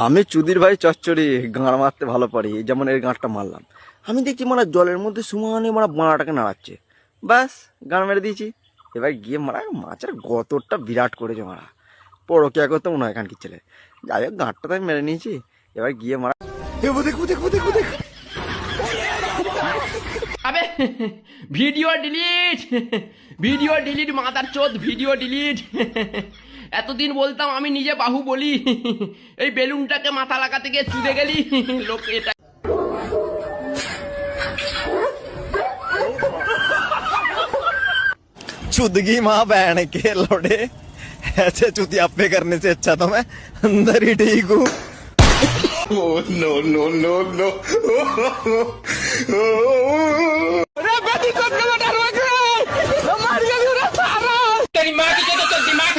আমি চুদির ভাই চচ্চড়ি গাঁড় মারতে ভালো পারি, যেমন এর গাঁটটা মারলাম। আমি দেখছি মানে জলের মধ্যে সমানে মানে বাঁড়াটাকে নাড়াচ্ছে, ব্যাস গাঁড় মেরে দিয়েছি। এবার গিয়ে মারা মাছের গতরটা বিরাট করেছে মারা, পরকিয়া করতে মনে হয় এখানকার ছেলে। যাই হোক গাঁটটা তো আমি মেরে নিয়েছি, এবার গিয়ে মারা দেখো দেখো দেখো দেখো। আবে ভিডিও ডিলিট, ভিডিও ডিলিট মাদার চোদ, ভিডিও ডিলিট। এতদিন বলতাম আমি নিজে বাহু বলি, এই বেলুনটাকে মাথা লাগাতে গিয়ে চুদে গেলি লোক। এটা चुदगी माँ बहन के लोड़े, ऐसे चुतिया पे करने से अच्छा तो मैं अंदर ही ठीक हूँ। नो नो नो नो तेरी माँ की तो दिमाग